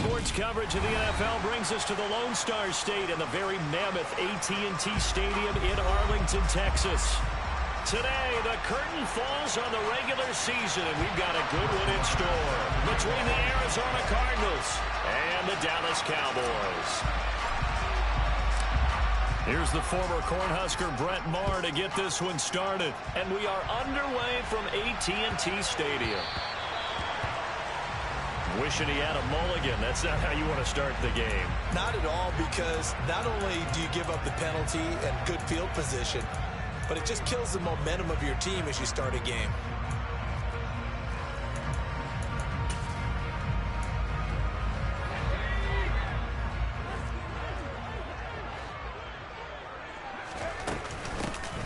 Sports coverage of the NFL brings us to the Lone Star State and the very mammoth AT&T Stadium in Arlington, Texas. Today, the curtain falls on the regular season, and we've got a good one in store between the Arizona Cardinals and the Dallas Cowboys. Here's the former Cornhusker Brett Maher to get this one started, and we are underway from AT&T Stadium. Wishing he had a mulligan. That's not how you want to start the game. Not at all, because not only do you give up the penalty and good field position, but it just kills the momentum of your team as you start a game.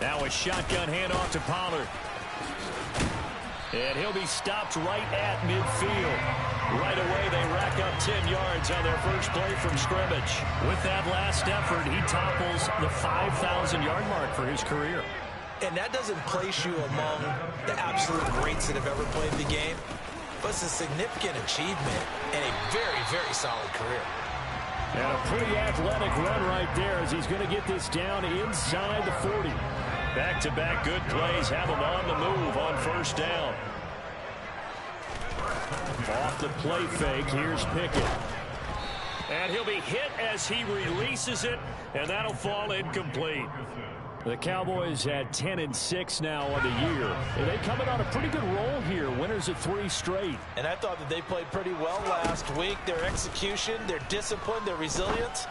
Now a shotgun handoff to Pollard. And he'll be stopped right at midfield. Right away, they rack up 10 yards on their first play from scrimmage. With that last effort, he topples the 5,000-yard mark for his career. And that doesn't place you among the absolute greats that have ever played the game, but it's a significant achievement and a very, very solid career. And a pretty athletic run right there as he's going to get this down inside the 40. Back-to-back good plays have him on the move on first down. Off the play fake, here's Pickett. And he'll be hit as he releases it, and that'll fall incomplete. The Cowboys at 10-6 now on the year. And they coming on a pretty good roll here. Winners of 3 straight. And I thought that they played pretty well last week. Their execution, their discipline, their resilience,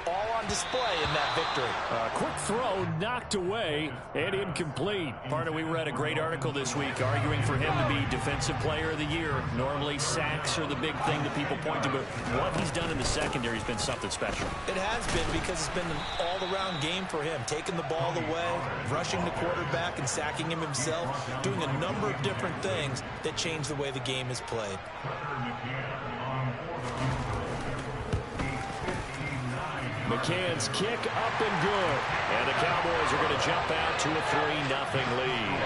all on display in that victory. Quick throw knocked away and incomplete. Partner, we read a great article this week arguing for him to be Defensive Player of the Year. Normally sacks are the big thing that people point to, but what he's done in the secondary has been something special. It has been, because it's been an all-around game for him. Taking the ball away, rushing the quarterback and sacking him himself, doing a number of different things that change the way the game is played. McCann's kick up and good. And the Cowboys are going to jump out to a 3-0 lead.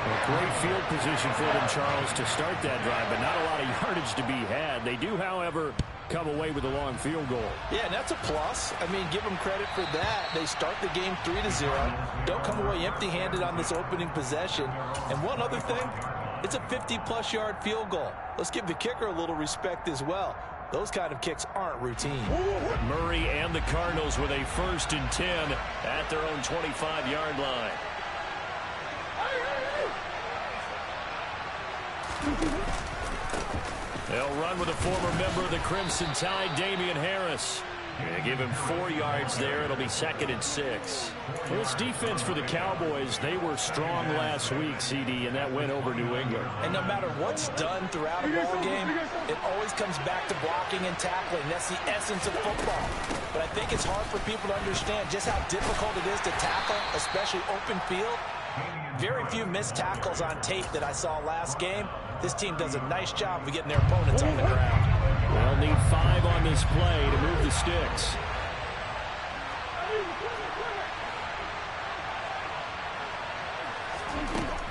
A great field position for them, Charles, to start that drive, but not a lot of yardage to be had. They do, however, come away with a long field goal. Yeah, and that's a plus. I mean, give them credit for that. They start the game 3-0. Don't come away empty-handed on this opening possession. And one other thing, it's a 50-plus yard field goal. Let's give the kicker a little respect as well. Those kind of kicks aren't routine. Murray and the Cardinals with a 1st and 10 at their own 25-yard line. They'll run with a former member of the Crimson Tide, Damian Harris. They give him 4 yards there. It'll be 2nd and 6. Well, this defense for the Cowboys, they were strong last week, CD, and that went over New England. And no matter what's done throughout a ball game, it always comes back to blocking and tackling. That's the essence of football. But I think it's hard for people to understand just how difficult it is to tackle, especially open field. Very few missed tackles on tape that I saw last game. This team does a nice job of getting their opponents on the ground. They'll need 5 on this play to move the sticks.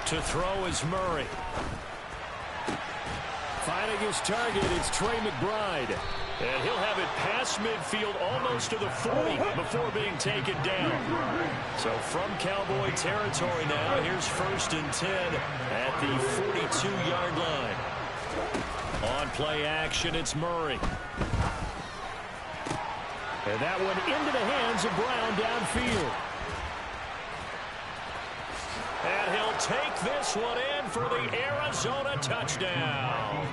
To throw is Murray. Finding his target, it's Trey McBride. And he'll have it past midfield almost to the 40 before being taken down. So from Cowboy territory now, here's 1st and 10 at the 42-yard line. On play action, it's Murray. And that one into the hands of Brown downfield. And he'll take this one in for the Arizona touchdown.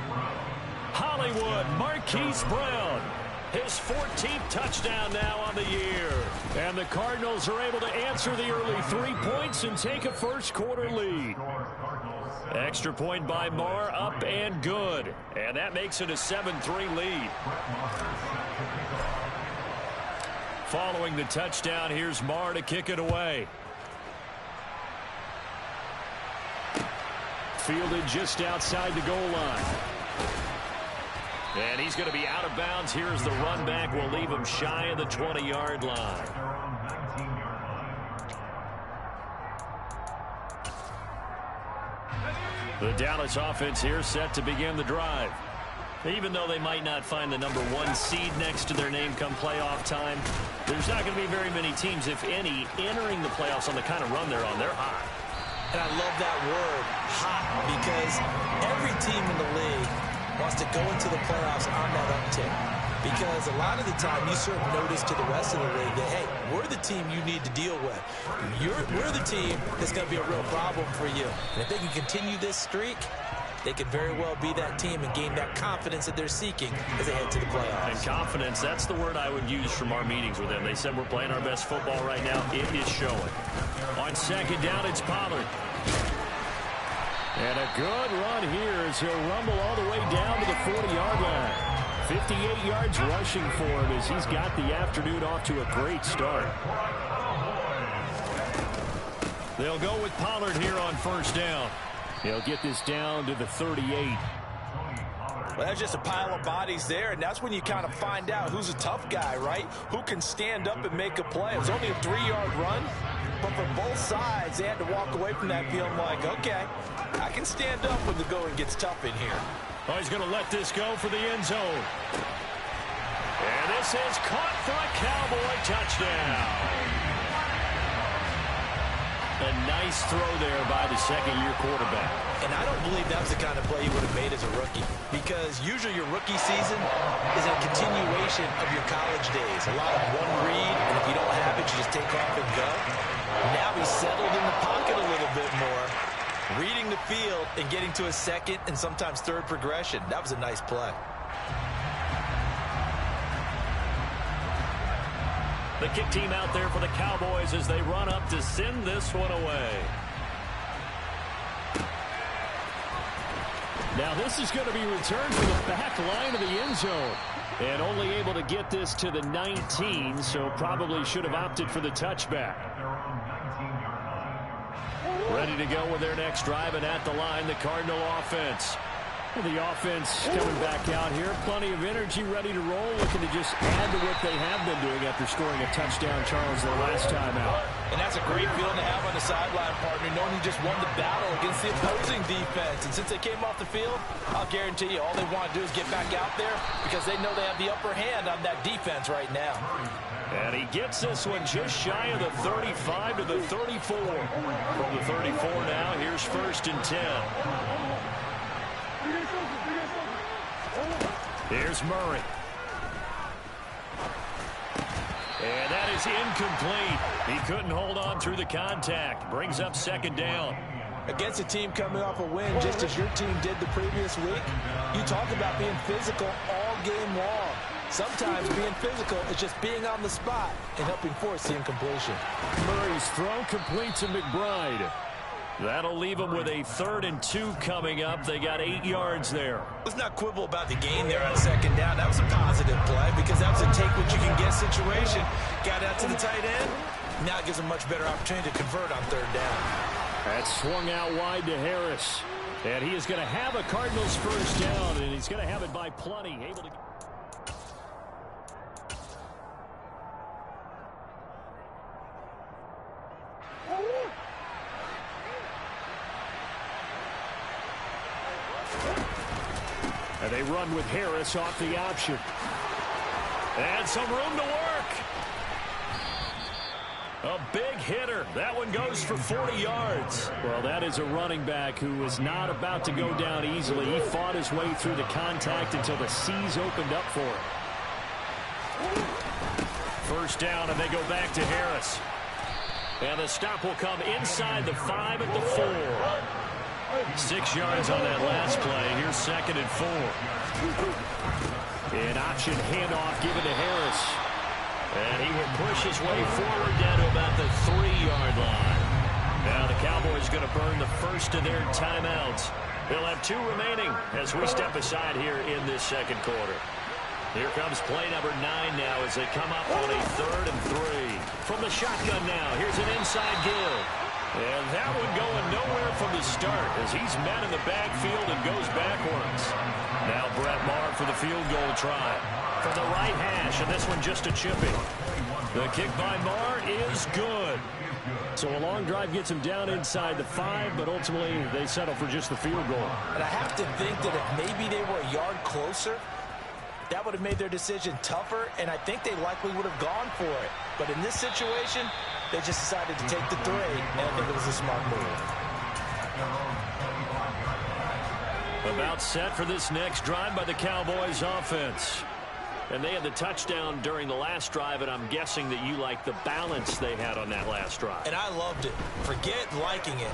Hollywood Marquise Brown, his 14th touchdown now on the year. And the Cardinals are able to answer the early 3 points and take a first-quarter lead. Extra point by Maher, up and good. And that makes it a 7-3 lead. Following the touchdown, here's Maher to kick it away. Fielded just outside the goal line. And he's going to be out of bounds. Here's the run back. Will leave him shy of the 20-yard line. The Dallas offense here set to begin the drive. Even though they might not find the #1 seed next to their name come playoff time, there's not going to be very many teams, if any, entering the playoffs on the kind of run they're on. They're hot. And I love that word, hot, because every team in the league wants to go into the playoffs on that uptick. Because a lot of the time you serve notice to the rest of the league that, hey, we're the team you need to deal with. We're the team that's going to be a real problem for you. And if they can continue this streak, they could very well be that team and gain that confidence that they're seeking as they head to the playoffs. And confidence, that's the word I would use from our meetings with them. They said we're playing our best football right now. It is showing. On second down, it's Pollard. And a good run here as he'll rumble all the way down to the 40-yard line. 58 yards rushing for him as he's got the afternoon off to a great start. They'll go with Pollard here on first down. He'll get this down to the 38. Well, that's just a pile of bodies there, and that's when you kind of find out who's a tough guy, right? Who can stand up and make a play. It was only a 3-yard run, but for both sides, they had to walk away from that feeling like, okay, I can stand up when the going gets tough in here. Oh, he's going to let this go for the end zone. And this is caught for a Cowboy touchdown. A nice throw there by the second-year quarterback. And I don't believe that was the kind of play he would have made as a rookie, because usually your rookie season is a continuation of your college days. A lot of one read, and if you don't have it, you just take off and go. Now he's settled in the pocket a little bit more, reading the field and getting to a second and sometimes third progression. That was a nice play. The kick team out there for the Cowboys as they run up to send this one away. Now this is going to be returned to the back line of the end zone. And only able to get this to the 19, so probably should have opted for the touchback. Ready to go with their next drive, and at the line, the Cardinal offense. The offense coming back out here. Plenty of energy, ready to roll, looking to just add to what they have been doing after scoring a touchdown, Charles, their last time out. And that's a great feeling to have on the sideline, partner, knowing you just won the battle against the opposing defense. And since they came off the field, I'll guarantee you all they want to do is get back out there because they know they have the upper hand on that defense right now. And he gets this one just shy of the 35 to the 34. From the 34 now, here's 1st and 10. Here's Murray. And that is incomplete. He couldn't hold on through the contact. Brings up 2nd down. Against a team coming off a win, just as your team did the previous week, you talk about being physical all game long. Sometimes being physical is just being on the spot and helping force the incompletion. Murray's throw complete to McBride. That'll leave them with a 3rd and 2 coming up. They got 8 yards there. Let's not quibble about the gain there on 2nd down. That was a positive play because that was a take-what-you-can-get situation. Got out to the tight end. Now it gives them much better opportunity to convert on 3rd down. That swung out wide to Harris. And he is going to have a Cardinals 1st down, and he's going to have it by plenty. Able to... And they run with Harris off the option. And some room to work. A big hitter. That one goes for 40 yards. Well, that is a running back who was not about to go down easily. He fought his way through the contact until the seas opened up for him. 1st down, and they go back to Harris. And the stop will come inside the 5 at the 4. 6 yards on that last play. Here's 2nd and 4. An option handoff given to Harris. And he will push his way forward down to about the 3-yard line. Now the Cowboys going to burn the first of their timeouts. They'll have 2 remaining as we step aside here in this 2nd quarter. Here comes play number 9 now as they come up on a 3rd and 3. From the shotgun now, here's an inside give. And that one going nowhere from the start as he's met in the backfield and goes backwards. Now Brett Maher for the field goal try. From the right hash, and this one just a chipping. The kick by Maher is good. So a long drive gets them down inside the 5, but ultimately they settle for just the field goal. And I have to think that if maybe they were a yard closer, that would have made their decision tougher, and I think they likely would have gone for it. But in this situation, they just decided to take the 3, and I think it was a smart move. About set for this next drive by the Cowboys offense. And they had the touchdown during the last drive, and I'm guessing that you like the balance they had on that last drive. And I loved it. Forget liking it.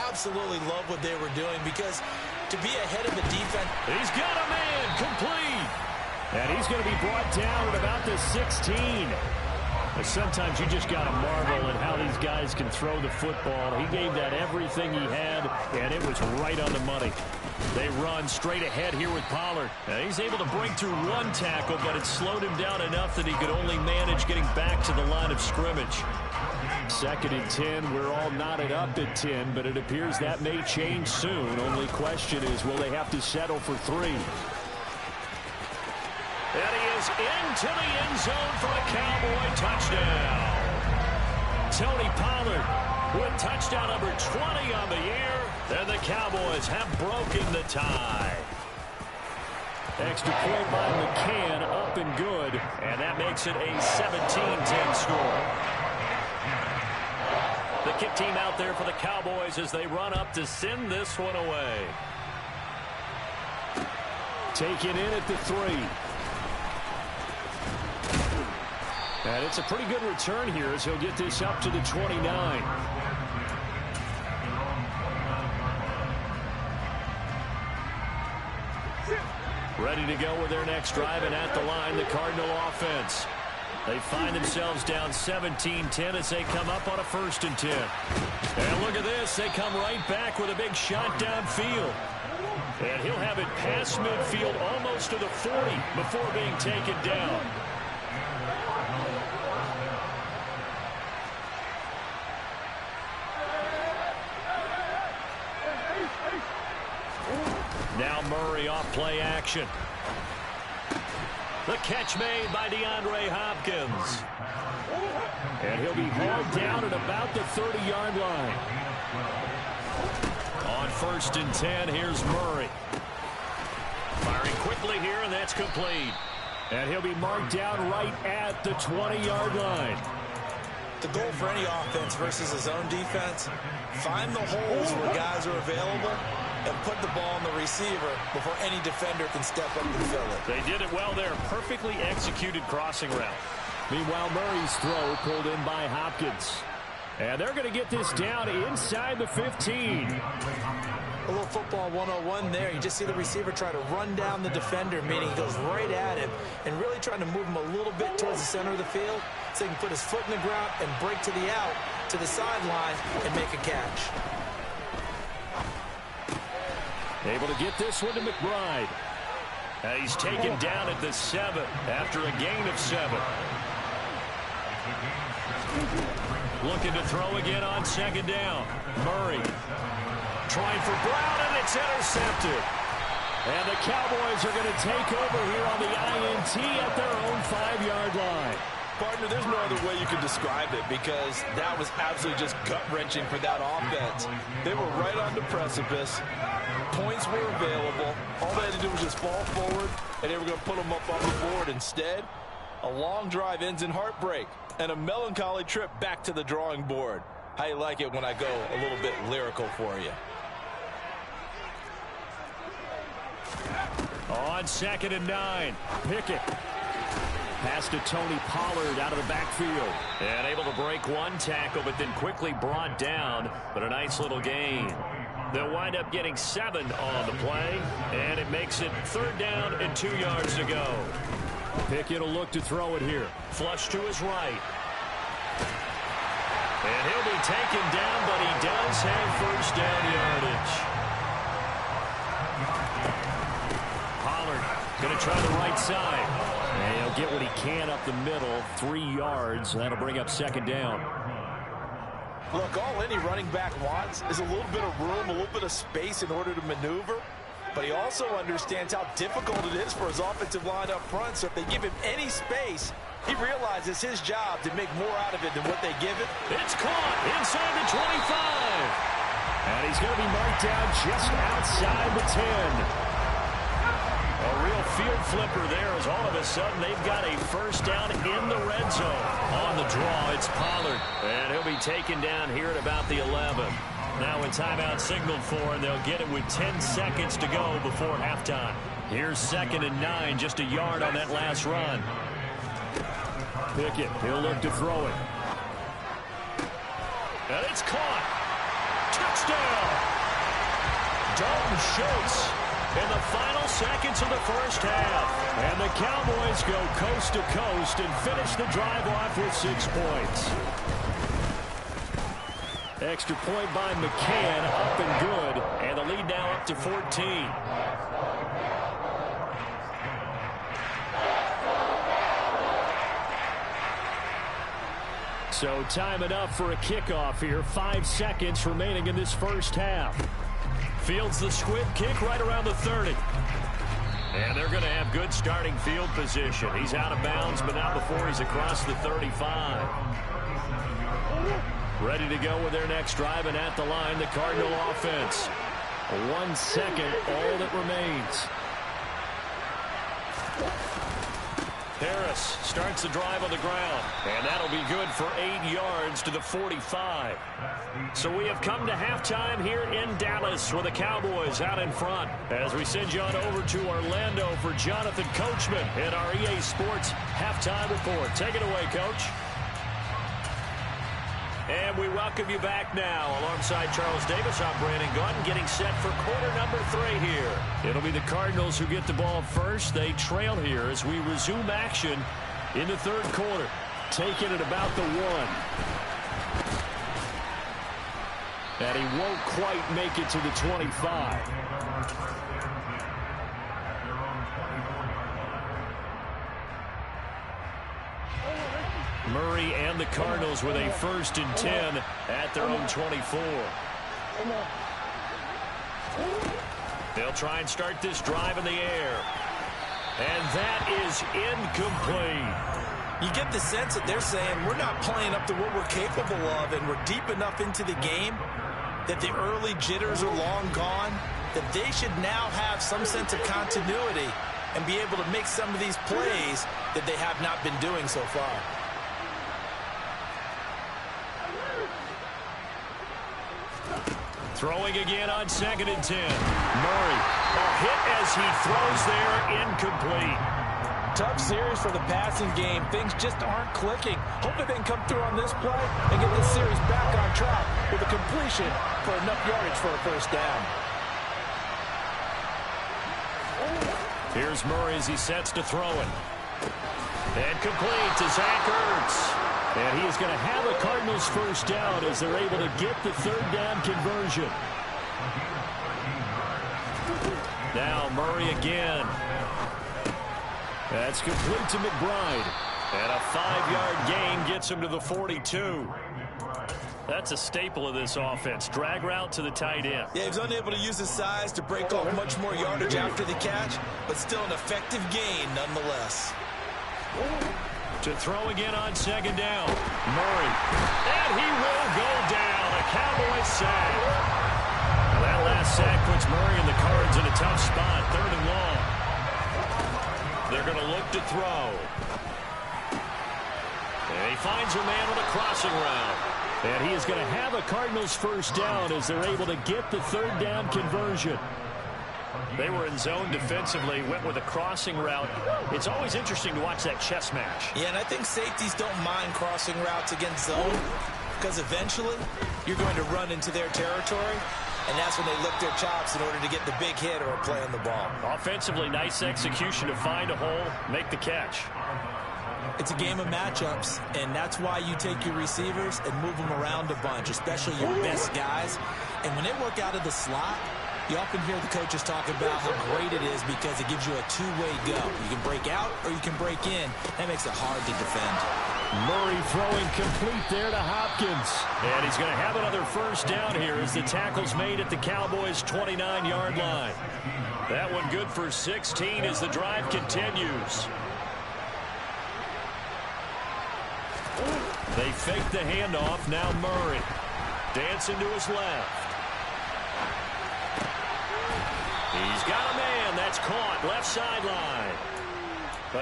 Absolutely love what they were doing, because to be ahead of the defense. He's got a man complete. And he's going to be brought down at about the 16. And sometimes you just got to marvel at how these guys can throw the football. He gave that everything he had, and it was right on the money. They run straight ahead here with Pollard. Now he's able to break through one tackle, but it slowed him down enough that he could only manage getting back to the line of scrimmage. 2nd and 10. We're all knotted up at 10, but it appears that may change soon. Only question is, will they have to settle for 3? And he is into the end zone for a Cowboy touchdown. Tony Pollard with touchdown number 20 on the year. And the Cowboys have broken the tie. Extra point by McCann, up and good. And that makes it a 17-10 score. The kick team out there for the Cowboys as they run up to send this one away. Taken in at the 3. And it's a pretty good return here as he'll get this up to the 29. Ready to go with their next drive, and at the line, the Cardinal offense. They find themselves down 17-10 as they come up on a 1st and 10. And look at this. They come right back with a big shot downfield. And he'll have it past midfield almost to the 40 before being taken down. Now Murray off play action. The catch made by DeAndre Hopkins. And he'll be hauled down at about the 30-yard line. On 1st and 10, here's Murray. Firing quickly here, and that's complete. And he'll be marked down right at the 20-yard line. The goal for any offense versus his own defense, find the holes where guys are available and put the ball on the receiver before any defender can step up and fill it. They did it well there. Perfectly executed crossing route. Meanwhile, Murray's throw pulled in by Hopkins. And they're going to get this down inside the 15. A little football 101 there. You just see the receiver try to run down the defender, meaning he goes right at him and really trying to move him a little bit towards the center of the field so he can put his foot in the ground and break to the out, to the sideline, and make a catch. Able to get this one to McBride. He's taken down at the 7 after a gain of 7. Looking to throw again on 2nd down. Murray trying for Brown, and it's intercepted. And the Cowboys are going to take over here on the INT at their own 5-yard line. Partner, there's no other way you can describe it, because that was absolutely just gut-wrenching for that offense. They were right on the precipice. Points were available. All they had to do was just fall forward, and they were going to put them up on the board. Instead, a long drive ends in heartbreak and a melancholy trip back to the drawing board. How you like it when I go a little bit lyrical for you? On 2nd and 9, Pickett. Pass to Tony Pollard out of the backfield. And able to break one tackle, but then quickly brought down. But a nice little gain. They'll wind up getting 7 on the play. And it makes it 3rd down and 2 yards to go. Pickett will look to throw it here. Flush to his right. And he'll be taken down, but he does have 1st down yardage. Pollard going to try the right side. And he'll get what he can up the middle, 3 yards. That'll bring up 2nd down. Look, all any running back wants is a little bit of room, a little bit of space in order to maneuver. but he also understands how difficult it is for his offensive line up front. So if they give him any space, he realizes his job to make more out of it than what they give it. It's caught inside the 25. And he's going to be marked down just outside the 10. A real field flipper there as all of a sudden they've got a first down in the red zone. On the draw, it's Pollard. And he'll be taken down here at about the 11. Now when timeout signaled for, and they'll get it with 10 seconds to go before halftime. Here's 2nd and 9, just a yard on that last run. Pickett, he'll look to throw it. And it's caught. Touchdown! Dalton Schultz in the final seconds of the first half. And the Cowboys go coast to coast and finish the drive off with 6 points. Extra point by McCann, up and good. And the lead now up to 14. So time enough for a kickoff here. 5 seconds remaining in this first half. Fields the squib kick right around the 30. And they're going to have good starting field position. He's out of bounds, but not before he's across the 35. Ready to go with their next drive, and at the line, the Cardinal offense. 1 second, all that remains. Harris starts the drive on the ground, and that'll be good for 8 yards to the 45. So we have come to halftime here in Dallas with the Cowboys out in front. As we send you on over to Orlando for Jonathan Coachman in our EA Sports halftime report. Take it away, Coach. And we welcome you back now. Alongside Charles Davis, I'm Brandon Gaudin, getting set for quarter number 3 here. It'll be the Cardinals who get the ball first. They trail here as we resume action in the 3rd quarter. Taking it about the 1. And he won't quite make it to the 25. Murray and the Cardinals with a 1st and 10 at their own 24. They'll try and start this drive in the air. And that is incomplete. You get the sense that they're saying we're not playing up to what we're capable of, and we're deep enough into the game that the early jitters are long gone, that they should now have some sense of continuity and be able to make some of these plays that they have not been doing so far. Throwing again on 2nd and 10. Murray, a hit as he throws there, incomplete. Tough series for the passing game. Things just aren't clicking. Hopefully they can come through on this play and get this series back on track with a completion for enough yardage for a first down. Here's Murray as he sets to throw it. And complete to Zach Ertz. And he is going to have a Cardinals first down as they're able to get the 3rd down conversion. Now Murray again. That's complete to McBride. And a 5-yard gain gets him to the 42. That's a staple of this offense. Drag route to the tight end. Yeah, he was unable to use his size to break off much more yardage after the catch, but still an effective gain nonetheless. To throw again on 2nd down. Murray. And he will go down. A Cowboys sack. That last sack puts Murray and the Cards in a tough spot. 3rd and long. They're going to look to throw. And he finds a man on a crossing route. And he is going to have a Cardinals first down as they're able to get the 3rd down conversion. They were in zone defensively, went with a crossing route. It's always interesting to watch that chess match. Yeah, and I think safeties don't mind crossing routes against zone because eventually you're going to run into their territory, and that's when they lick their chops in order to get the big hit or a play on the ball. Offensively, nice execution to find a hole, make the catch. It's a game of matchups, and that's why you take your receivers and move them around a bunch, especially your best guys. And when they work out of the slot, you often hear the coaches talk about how great it is because it gives you a two-way go. You can break out or you can break in. That makes it hard to defend. Murray throwing complete there to Hopkins. And he's going to have another first down here as the tackle's made at the Cowboys' 29-yard line. That one good for 16 as the drive continues. They fake the handoff. Now Murray. Dancing to his left. He's got a man. That's caught. Left sideline.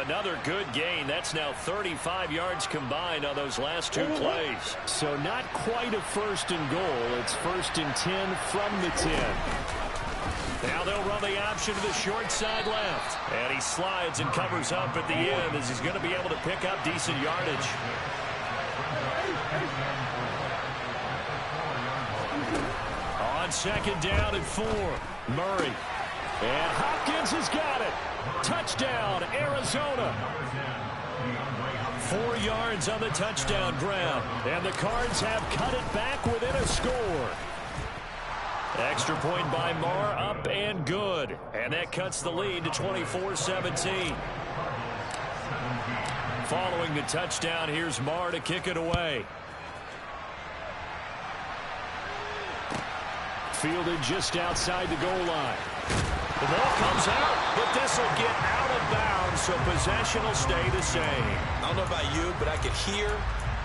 Another good gain. That's now 35 yards combined on those last two plays. So not quite a first and goal. It's first and 10 from the 10. Now they'll run the option to the short side left. And he slides and covers up at the end as he's going to be able to pick up decent yardage. On second down and 4. Murray. And Hopkins has got it. Touchdown, Arizona. 4 yards on the touchdown grab. And the Cards have cut it back within a score. Extra point by Marr, up and good. And that cuts the lead to 24-17. Following the touchdown, here's Marr to kick it away. Fielded just outside the goal line. The ball comes out, but this will get out of bounds, so possession will stay the same. I don't know about you, but I could hear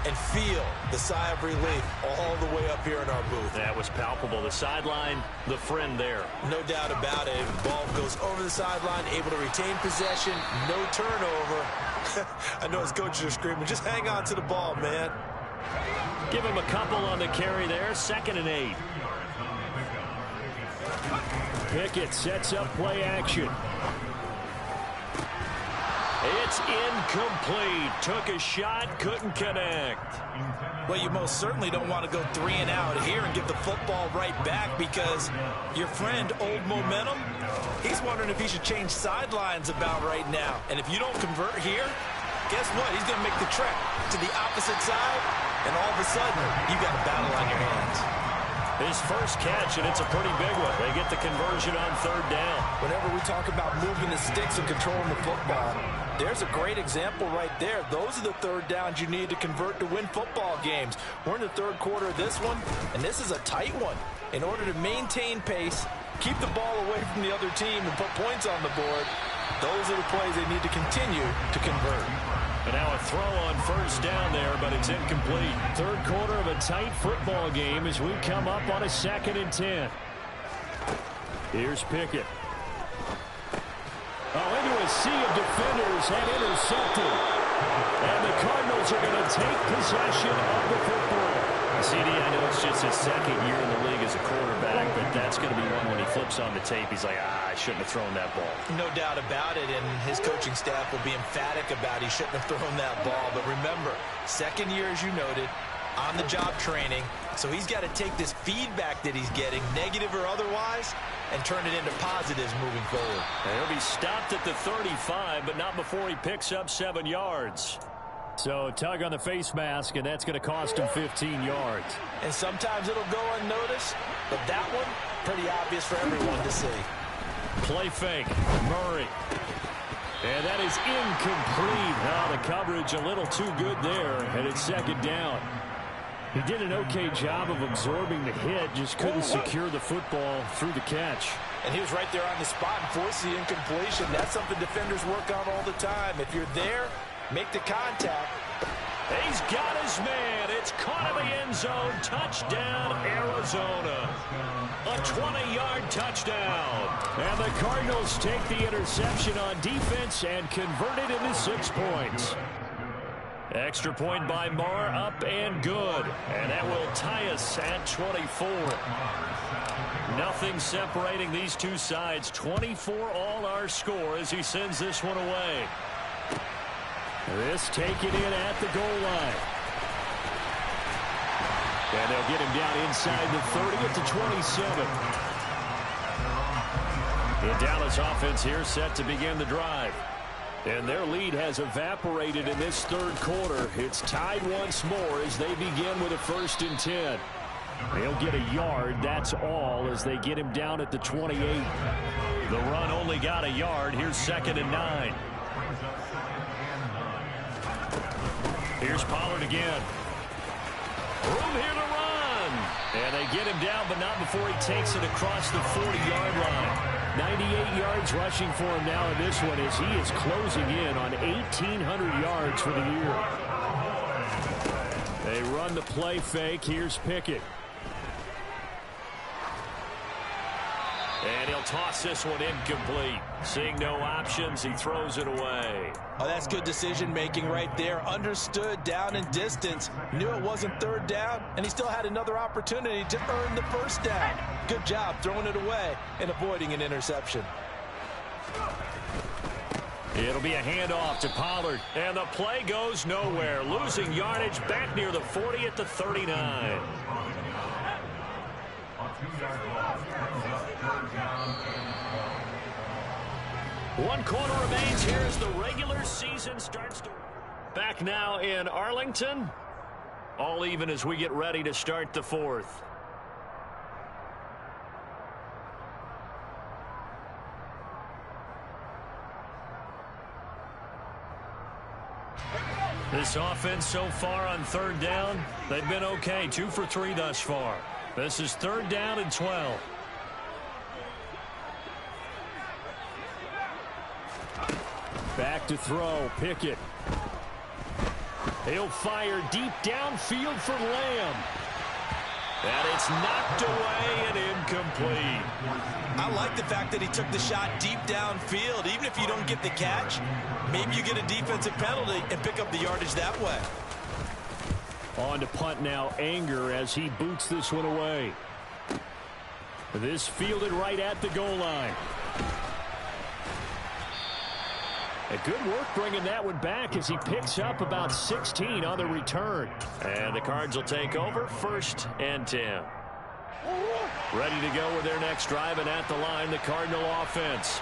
and feel the sigh of relief all the way up here in our booth. That was palpable. The sideline, the friend there. No doubt about it. The ball goes over the sideline, able to retain possession, no turnover. I know his coaches are screaming, just hang on to the ball, man. Give him a couple on the carry there. 2nd and 8. Pickett sets up play action. It's incomplete. Took a shot, couldn't connect. Well, you most certainly don't want to go 3 and out here and give the football right back because your friend, Old Momentum, he's wondering if he should change sidelines about right now. And if you don't convert here, guess what? He's going to make the trek to the opposite side, and all of a sudden, you got a battle on your hands. His first catch, and it's a pretty big one. They get the conversion on 3rd down. Whenever we talk about moving the sticks and controlling the football, there's a great example right there. Those are the 3rd downs you need to convert to win football games. We're in the 3rd quarter of this one, and this is a tight one. In order to maintain pace, keep the ball away from the other team, and put points on the board, those are the plays they need to continue to convert. And now a throw on 1st down there, but it's incomplete. 3rd quarter of a tight football game as we come up on a 2nd and 10. Here's Pickett. Into a sea of defenders and intercepted. And the Cardinals are going to take possession of the football. CD, I know it's just his 2nd year in the league as a quarterback, but that's going to be one when he flips on the tape. He's like, I shouldn't have thrown that ball. No doubt about it, and his coaching staff will be emphatic about he shouldn't have thrown that ball. But remember, 2nd year, as you noted, on-the-job training. So he's got to take this feedback that he's getting, negative or otherwise, and turn it into positives moving forward. And he'll be stopped at the 35, but not before he picks up 7 yards. So tug on the face mask, and that's going to cost him 15 yards. And sometimes it'll go unnoticed, but that one, pretty obvious for everyone to see. Play fake. Murray. And that is incomplete. Now the coverage a little too good there, and it's 2nd down. He did an okay job of absorbing the hit, just couldn't secure the football through the catch. And he was right there on the spot and forced the incompletion. That's something defenders work on all the time. If you're there, make the contact. He's got his man. It's caught in the end zone. Touchdown, Arizona. A 20-yard touchdown. And the Cardinals take the interception on defense and convert it into 6 points. Extra point by Marr, up and good. And that will tie us at 24. Nothing separating these two sides. 24 all our score as he sends this one away. This taken in at the goal line. And they'll get him down inside the 30 at the 27. The Dallas offense here set to begin the drive. And their lead has evaporated in this 3rd quarter. It's tied once more as they begin with a 1st and 10. They'll get a yard, that's all, as they get him down at the 28. The run only got a yard. Here's 2nd and 9. Here's Pollard again. Room here to run. And they get him down, but not before he takes it across the 40-yard line. 98 yards rushing for him now in this one as he is closing in on 1,800 yards for the year. They run the play fake. Here's Pickett. And he'll toss this one incomplete. Seeing no options, he throws it away. Oh, that's good decision-making right there. Understood down and distance. Knew it wasn't third down, and he still had another opportunity to earn the first down. Good job throwing it away and avoiding an interception. It'll be a handoff to Pollard. And the play goes nowhere. Losing yardage back near the 40 at the 39. One quarter remains here as the regular season starts to... Back now in Arlington. All even as we get ready to start the fourth. This offense so far on third down, they've been okay. 2 for 3 thus far. This is third down and 12. Back to throw. Pickett. He'll fire deep downfield for Lamb. And it's knocked away and incomplete. I like the fact that he took the shot deep downfield. Even if you don't get the catch, maybe you get a defensive penalty and pick up the yardage that way. On to punt now. Anger as he boots this one away. This fielded right at the goal line. A good work bringing that one back as he picks up about 16 on the return. And the Cards will take over 1st and 10. Ready to go with their next drive, and at the line, the Cardinal offense.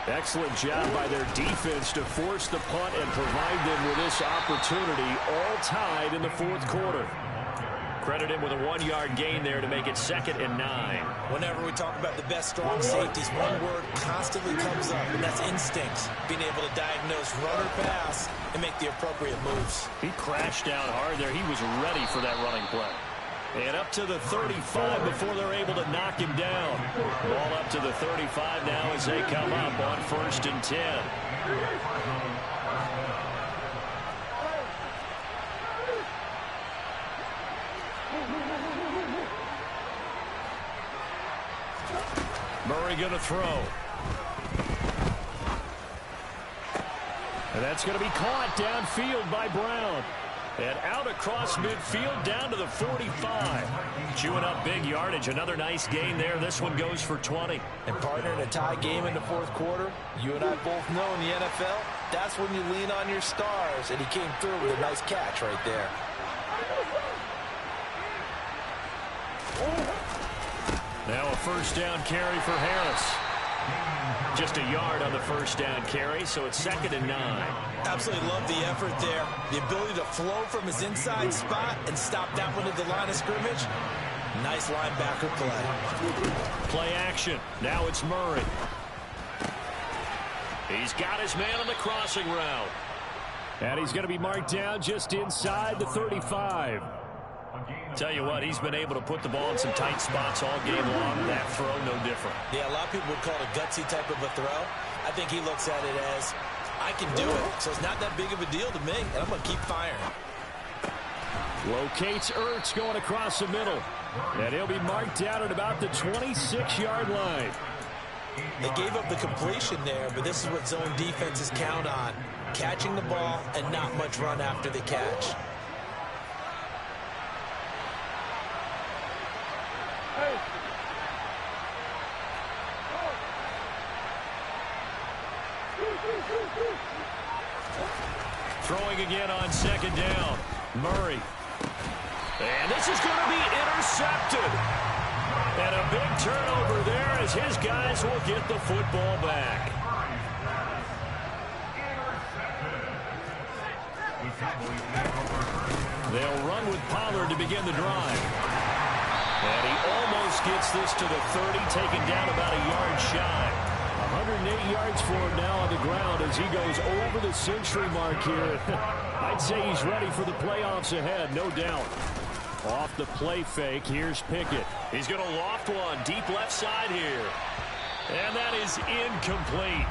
Excellent job by their defense to force the punt and provide them with this opportunity, all tied in the fourth quarter. Credit him with a 1-yard gain there to make it 2nd and 9. Whenever we talk about the best strong safeties, one word constantly comes up, and that's instincts. Being able to diagnose run or pass and make the appropriate moves. He crashed down hard there. He was ready for that running play. And up to the 35 before they're able to knock him down. Ball up to the 35 now as they come up on 1st and 10. Murray going to throw. And that's going to be caught downfield by Brown. And out across midfield down to the 45. Chewing up big yardage. Another nice gain there. This one goes for 20. And partner, in a tie game in the fourth quarter, you and I both know in the NFL, that's when you lean on your stars. And he came through with a nice catch right there. Now a 1st down carry for Harris. Just a yard on the 1st down carry, so it's 2nd and 9. Absolutely love the effort there. The ability to flow from his inside spot and stop that one at the line of scrimmage. Nice linebacker play. Play action. Now it's Murray. He's got his man on the crossing route. And he's going to be marked down just inside the 35. Tell you what, he's been able to put the ball in some tight spots all game long. That throw, no different. Yeah, a lot of people would call it a gutsy type of a throw. I think he looks at it as, I can do it, so it's not that big of a deal to me, and I'm going to keep firing. Locates Ertz going across the middle. And he'll be marked down at about the 26-yard line. They gave up the completion there, but this is what zone defenses count on. Catching the ball and not much run after the catch. Throwing again on 2nd down. Murray. And this is going to be intercepted. And a big turnover there as his guys will get the football back. They'll run with Pollard to begin the drive. And he almost gets this to the 30, taken down about a yard shy. 108 yards for him now on the ground as he goes over the century mark here. I'd say he's ready for the playoffs ahead, no doubt. Off the play fake, here's Pickett. He's going to loft one deep left side here. And that is incomplete.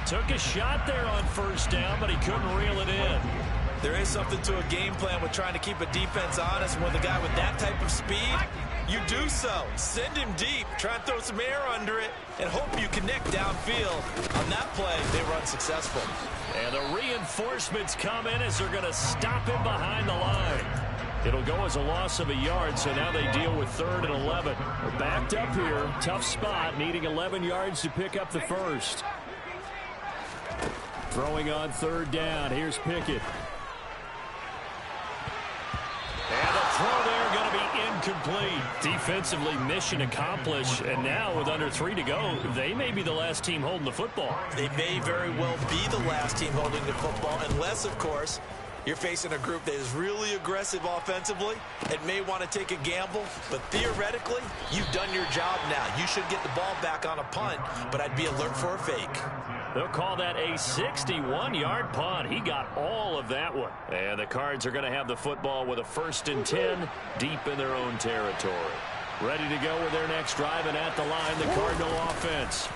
Took a shot there on first down, but he couldn't reel it in. There is something to a game plan with trying to keep a defense honest. With a guy with that type of speed, you do so. Send him deep, try and throw some air under it, and hope you connect downfield. On that play, they were unsuccessful. And the reinforcements come in as they're going to stop him behind the line. It'll go as a loss of a yard, so now they deal with 3rd and 11. We're backed up here. Tough spot, needing 11 yards to pick up the first. Throwing on 3rd down. Here's Pickett. And the throw there going to be incomplete. Defensively, mission accomplished. And now with under 3 to go, they may be the last team holding the football. They may very well be the last team holding the football, unless, of course, you're facing a group that is really aggressive offensively and may want to take a gamble. But theoretically, you've done your job now. You should get the ball back on a punt, but I'd be alert for a fake. They'll call that a 61-yard punt. He got all of that one. And the Cards are going to have the football with a 1st and 10 deep in their own territory. Ready to go with their next drive, and at the line, the Cardinal offense.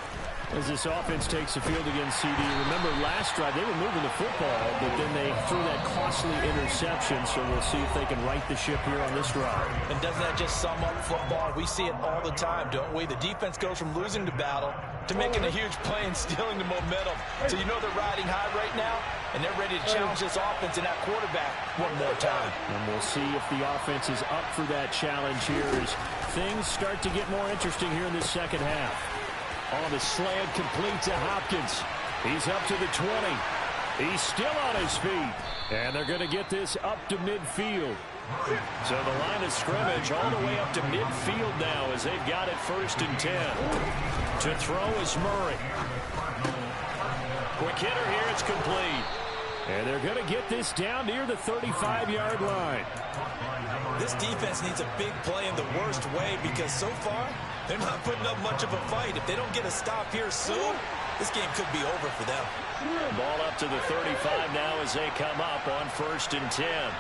As this offense takes the field against CD, remember last drive they were moving the football, but then they threw that costly interception, so we'll see if they can right the ship here on this drive. And doesn't that just sum up football? We see it all the time, don't we? The defense goes from losing the battle to making a huge play and stealing the momentum. So you know they're riding high right now, and they're ready to challenge this offense and that quarterback one more time. And we'll see if the offense is up for that challenge here as things start to get more interesting here in this second half. On the slant, complete to Hopkins. He's up to the 20. He's still on his feet. And they're going to get this up to midfield. So the line of scrimmage all the way up to midfield now as they've got it 1st and 10. To throw is Murray. Quick hitter here, it's complete. And they're going to get this down near the 35-yard line. This defense needs a big play in the worst way because so far they're not putting up much of a fight. If they don't get a stop here soon, this game could be over for them. Ball up to the 35 now as they come up on 1st and 10.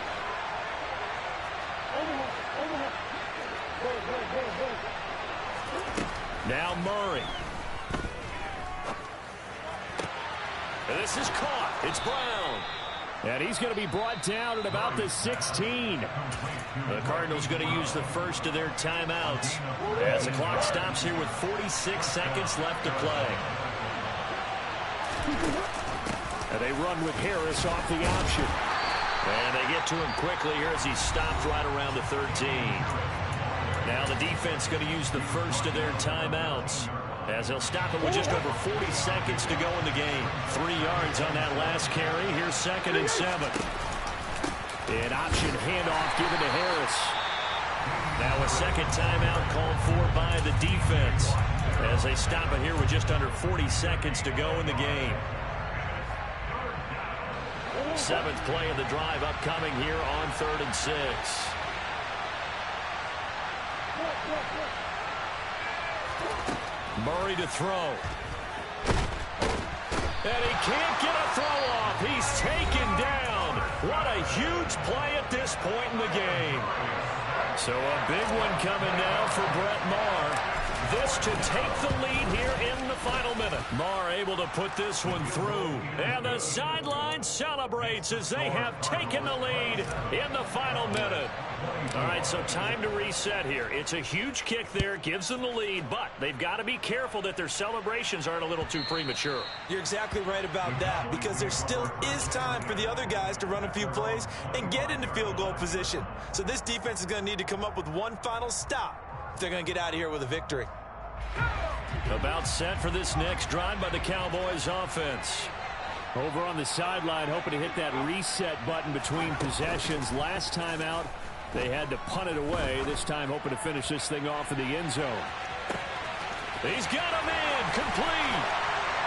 Now Murray. And this is caught. It's Brown. And he's going to be brought down at about the 16. The Cardinals going to use the first of their timeouts as the clock stops here with 46 seconds left to play. And they run with Harris off the option. And they get to him quickly here as he stops right around the 13. Now the defense going to use the first of their timeouts as they'll stop it with just over 40 seconds to go in the game. 3 yards on that last carry. Here's 2nd and 7. An option handoff given to Harris. Now a second timeout called for by the defense as they stop it here with just under 40 seconds to go in the game. 7th play of the drive upcoming here on 3rd and 6. Murray to throw. And he can't get a throw off. He's taken down. What a huge play at this point in the game. So a big one coming now for Brett Maher. This to take the lead here in the final minute. Maher able to put this one through. And the sideline celebrates as they have taken the lead in the final minute. All right, so time to reset here. It's a huge kick there, gives them the lead, but they've got to be careful that their celebrations aren't a little too premature. You're exactly right about that because there still is time for the other guys to run a few plays and get into field goal position. So this defense is going to need to come up with one final stop if they're going to get out of here with a victory. About set for this next drive by the Cowboys offense. Over on the sideline, hoping to hit that reset button between possessions. Last time out, they had to punt it away. This time hoping to finish this thing off in the end zone. He's got him in, complete.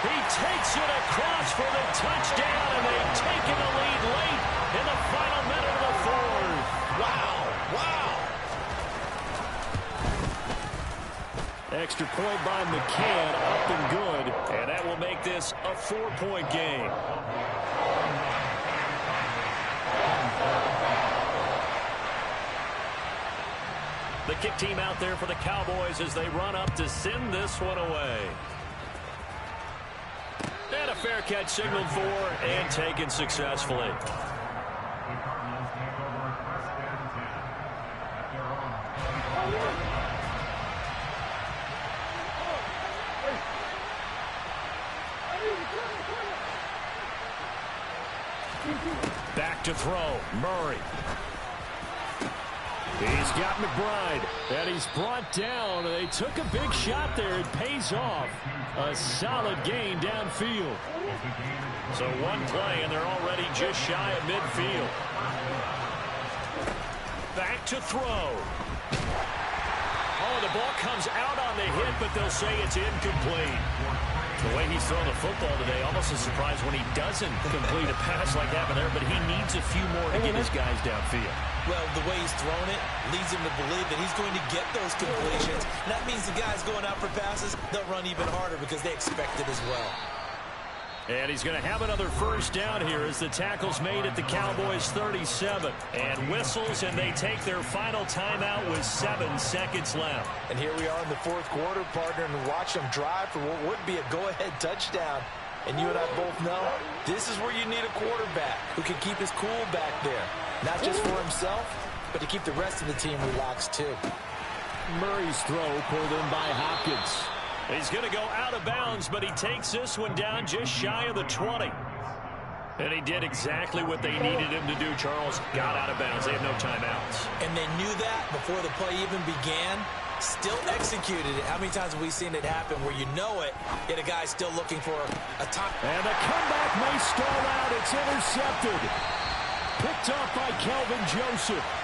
He takes it across for the touchdown, and they've taken the lead late in the final minute of the fourth. Wow, wow. Extra point by McCann, up and good, and that will make this a 4-point game. The kick team out there for the Cowboys as they run up to send this one away. fair catch signaled for and taken successfully. Back to throw. Murray. He's got McBride, and he's brought down. They took a big shot there. It pays off. A solid gain downfield. So one play, and they're already just shy of midfield. Back to throw. Oh, the ball comes out on the hit, but they'll say it's incomplete. The way he's thrown the football today, almost a surprise when he doesn't complete a pass like happened there, but he needs a few more to get his guys downfield. Well, the way he's thrown it leads him to believe that he's going to get those completions. And that means the guys going out for passes, they'll run even harder because they expect it as well. And he's going to have another first down here as the tackle's made at the Cowboys' 37. And whistles, and they take their final timeout with 7 seconds left. And here we are in the fourth quarter, partner, and watch them drive for what would be a go-ahead touchdown. And you and I both know this is where you need a quarterback who can keep his cool back there. Not just for himself, but to keep the rest of the team relaxed too. Murray's throw pulled in by Hopkins. He's going to go out of bounds, but he takes this one down just shy of the 20. And he did exactly what they needed him to do, Charles. Got out of bounds. They have no timeouts. And they knew that before the play even began. Still executed it. How many times have we seen it happen where you know it, yet a guy's still looking for a time? And the comeback may stall out. It's intercepted. Picked off by Kelvin Joseph.